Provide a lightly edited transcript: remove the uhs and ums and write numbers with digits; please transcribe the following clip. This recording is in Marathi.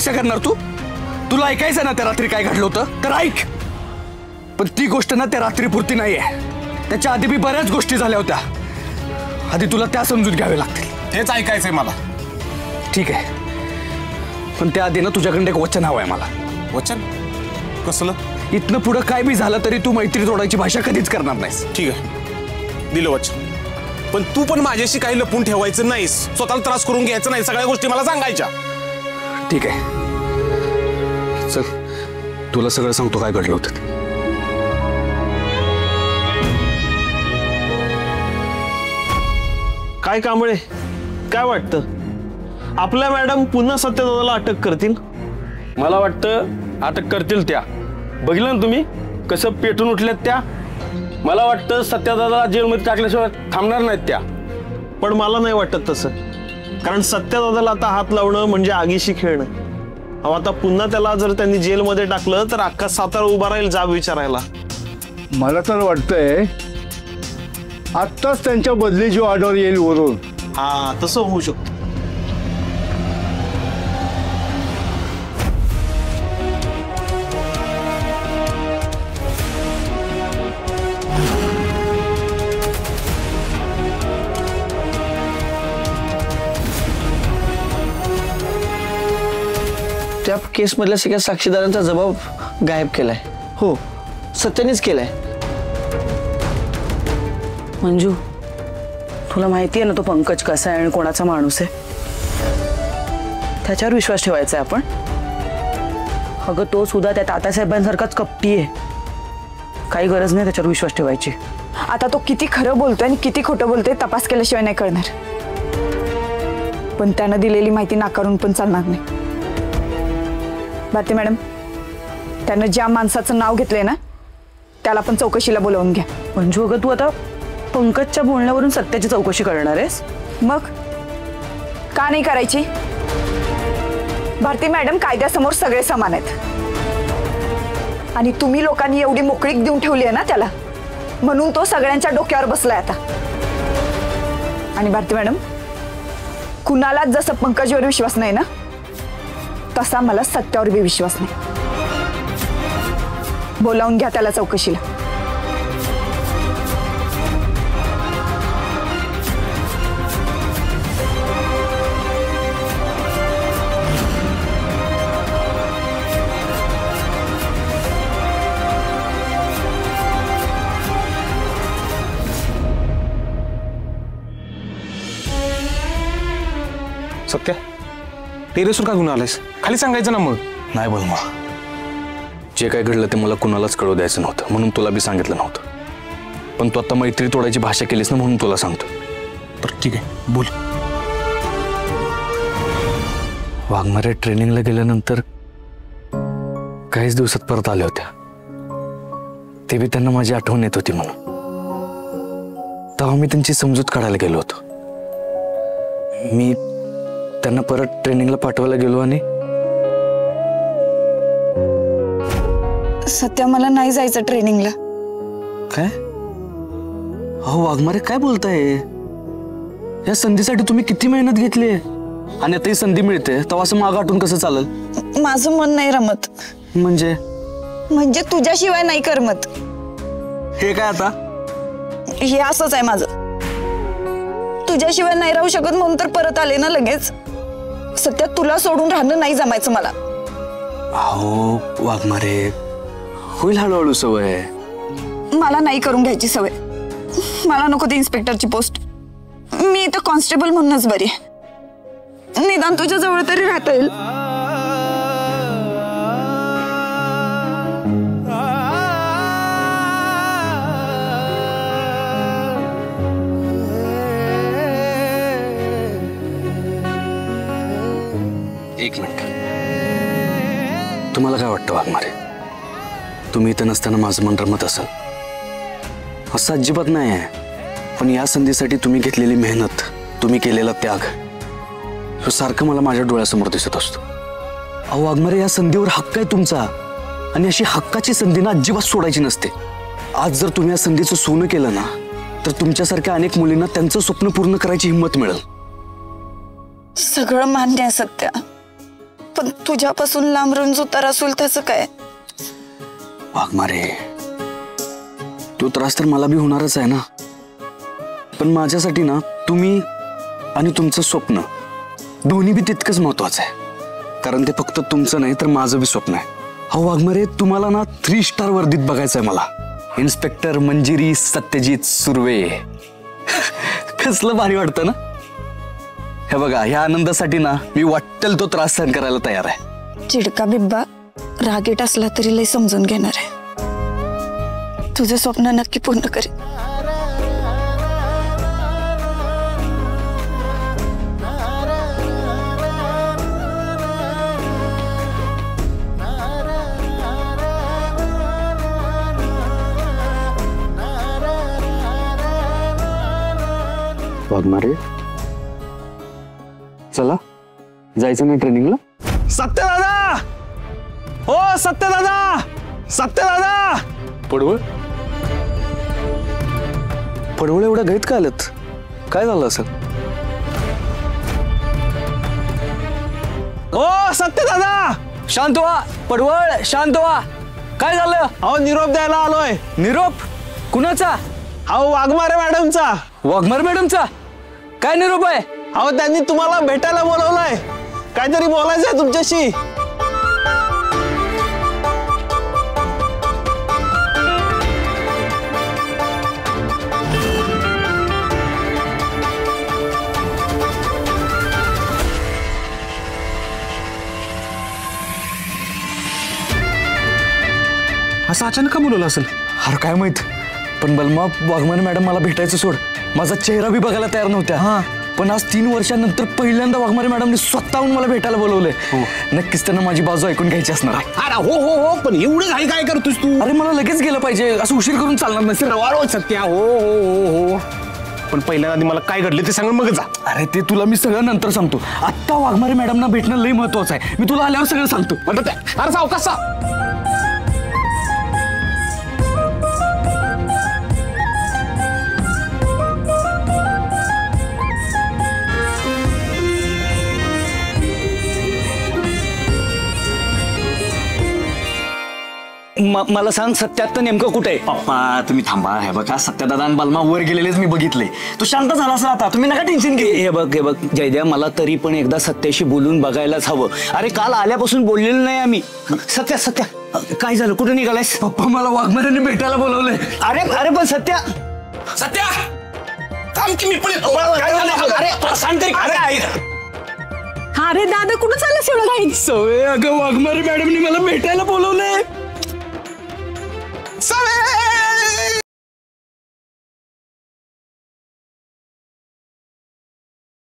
भाषा करणार तू? तुला ऐकायचं ना त्या रात्री काय घडलं होतं तर ऐक, पण ती गोष्ट ना त्या रात्रीपुरती नाहीये, त्याच्या आधी बी बऱ्याच गोष्टी झाल्या होत्या. आधी तुला त्या समजून घ्यावे लागतील. तेच ऐकायचंय मला. ठीक आहे, पण त्याआधी ना तुझ्याकडे एक वचन हवं आहे मला. वचन कसलं? इथनं पुढं काय बी झालं तरी तू मैत्री तोडायची भाषा कधीच करणार नाहीस. ठीक आहे, दिलं वचन. पण तू पण माझ्याशी काही लपून ठेवायचं नाहीस, स्वतःला त्रास करून घ्यायचं नाही, सगळ्या गोष्टी मला सांगायच्या. ठीक आहे, चल तुला सगळं सांगतो काय घडलं होतं. काय कांबळे, काय वाटतं आपल्या मॅडम पुन्हा सत्यदादाला अटक करतील? मला वाटतं अटक करतील त्या. बघितलं ना तुम्ही कसं पेटून उठल्यात त्या. मला वाटतं सत्यदादाला जेलमध्ये टाकल्याशिवाय थांबणार नाहीत त्या. पण मला नाही वाटत तसं, कारण सत्यदादाला आता हात लावणं म्हणजे आगीशी खेळणं. अहो आता पुन्हा त्याला जर त्यांनी जेलमध्ये टाकलं तर अख्खा सातारा उभा राहील जाब विचारायला. मला तर वाटतंय आत्ताच त्यांच्या बदलीची ऑर्डर येईल वरून. हा तसं होऊ शकतं. त्या केसमधल्या सगळ्या साक्षीदारांचा जबाब गायब केलाय. हो, सत्यानेच केलाय. मंजू, तुला माहिती आहे ना तो पंकज कसा आहे आणि कोणाचा माणूस आहे. त्याच्यावर विश्वास ठेवायचा आहे आपण. अगं तो सुद्धा त्या तात्यासाहेबांसारखाच कपटी आहे. काही गरज नाही त्याच्यावर विश्वास ठेवायची. आता तो किती खरं बोलतोय आणि किती खोटं बोलतोय तपास केल्याशिवाय नाही कळणार. पण त्यानं दिलेली माहिती नाकारून पण चालणार नाही. भारती मॅडम, त्यानं ज्या माणसाचं नाव घेतलंय ना त्याला पण चौकशीला बोलावून घ्या. मंजू, अगं तू आता पंकजच्या बोलण्यावरून सत्याची चौकशी करणार आहेस? मग का नाही करायची? भारती मॅडम, कायद्यासमोर सगळे समान आहेत आणि तुम्ही लोकांनी एवढी मोकळीक देऊन ठेवली आहे ना त्याला, म्हणून तो सगळ्यांच्या डोक्यावर बसलाय आता. आणि भारती मॅडम, कुणालाच जसं पंकजवर विश्वास नाही ना तसा मला सत्यावर बी विश्वास नाही. बोलावून घ्या त्याला चौकशीला. सत्या, टेरेसवर का घेऊन आलायस? खाली सांगायचं ना मग. नाही बोल मग, जे काय घडलं ते मला कुणालाच कळू द्यायचं नव्हतं, म्हणून तुला बी सांगितलं नव्हतं. पण तू आता मैत्री तोडायची भाषा केलीस ना, म्हणून तुला सांगतो. तर ठीक आहे, बोल. वाघमारे ट्रेनिंगला गेल्यानंतर काहीच दिवसात परत आल्या होत्या. ते बी त्यांना माझी आठवण येत होती म्हणून. तेव्हा मी त्यांची समजूत काढायला गेलो होतो. मी त्यांना परत ट्रेनिंगला पाठवायला गेलो आणि सत्या, मला नाही जायचं ट्रेनिंगला. काय? अहो वाघमारे, काय बोलताय? या संधीसाठी तुम्ही किती मेहनत घेतली आणि आता ही संधी मिळते तेव्हा असं मागं हटून कसं चालेल? माझं मन नाही रमत. म्हणजे तुझ्याशिवाय नाही करमत. हे काय आता? हे असंच आहे माझं. तुझ्याशिवाय नाही राहू शकत म्हणून तर परत आले ना लगेच. सत्या, तुला सोडून राहणं नाही जमायचं मला. अहो वाघमारे, होईल हळूहळू सवय. मला नाही करून घ्यायची सवय. मला नको ती इन्स्पेक्टरची पोस्ट. मी इथं कॉन्स्टेबल म्हणूनच बरी. निदान तुझ्या जवळ तरी राहता येईल. एक मिनिट, तुम्हाला काय वाटतं वाघमारे? तुम्ही इथं नसताना माझं मन रमत असाल असं अजिबात नाही आहे. पण या संधीसाठी तुम्ही घेतलेली मेहनत, तुम्ही केलेला त्याग, हे सारखं मला माझ्या डोळ्यासमोर दिसत असतो. अहो वाघमारे, या संधीवर हक्क आहे तुमचा आणि अशी हक्काची संधी ना अजिबात सोडायची नसते. आज जर तुम्ही या संधीचं सोनं केलं ना तर तुमच्यासारख्या अनेक मुलींना त्यांचं स्वप्न पूर्ण करायची हिंमत मिळेल. सगळं मान्य आहे सत्या, पण तुझ्यापासून लांब राहून जो त्रास होईल त्याचं काय? वाघमारे, तो त्रास तर मला बी होणारच आहे ना, पण माझ्यासाठी ना तुम्ही आणि तुमचं स्वप्न दोन्ही बी तितकंच महत्वाचं आहे. कारण ते फक्त तुमचं नाही तर माझं बी स्वप्न आहे. हा वाघमारे, तुम्हाला ना 3 स्टार वर्दीत बघायचं आहे मला. इन्स्पेक्टर मंजिरी सत्यजित सुर्वे. कसलं भारी वाटतं ना. हे बघा, ह्या आनंदासाठी ना मी वाटेल तो त्रास सहन करायला तयार आहे. चिडका बिब्बा रागीट असला तरी लय समजून घेणार आहे. तुझं स्वप्न नक्की पूर्ण करेल. वाघमारे, चला जायचं ना ट्रेनिंगला. सत्यदादा, हो सत्यदादा, सत्यदादा. पडवळ पडवळ एवढं गैत का आलत? काय झालं असं? हो सत्यदादा. शांत व्हा पडवळ, शांत व्हा. काय झालं? अहो निरोप द्यायला आलोय. निरोप कुणाचा? अहो वाघमारे मॅडमचा. वाघमारे मॅडमचा? काय निरोप आहे? अहो त्यांनी तुम्हाला भेटायला बोलवलंय. काहीतरी बोलायचं आहे तुमच्याशी. असं अचानक का बोलवलं असेल? अरे काय माहित, पण बलमा वाघमारे मॅडम मला भेटायचं सोड, माझा चेहरा बी बघायला तयार नव्हत्या. पण आज 3 वर्षांनंतर पहिल्यांदा वाघमारे मॅडमने स्वतःहून मला भेटायला बोलवलंय. नक्कीच त्यांना माझी बाजू ऐकून घ्यायची असणार आहे. अरे हो हो हो, पण एवढं घाई काय करतोस तू? अरे मला लगेच गेलं पाहिजे, असं उशीर करून चालणार नसेल. वाढव सत्या. हो हो हो हो, पण पहिल्यांदा आधी मला काय घडलं ते सांग मग जा. अरे ते तुला मी सगळं नंतर सांगतो. आत्ता वाघमारे मॅडमना भेटणं लई महत्वाचं आहे. मी तुला आल्यावर सगळं सांगतो. अरे साव कसा? मला सांग, सत्यात नेमकं कुठे आहे? पप्पा तुम्ही थांबा. हे बघा, सत्यदादा आणि बलमा वर गेलेलेच मी बघितले. तू शांत झाला असेल आता, तुम्ही नका टेन्शन घे. हे बघ जयद्या, मला तरी पण एकदा सत्याशी बोलून बघायलाच हवं. अरे काल आल्यापासून बोललेलं नाही आम्ही. सत्या काय झालं? कुठे निघालायस? पप्पा मला वाघमारेने भेटायला बोलवलंय. अरे पण सत्या थांब की मी पण येतो. काय झालं? अरे सांग तरी. अरे दादा कुठं चाललंस एवढं काही? सवय अगं, वाघमारे मॅडमने मला भेटायला बोलवलंय.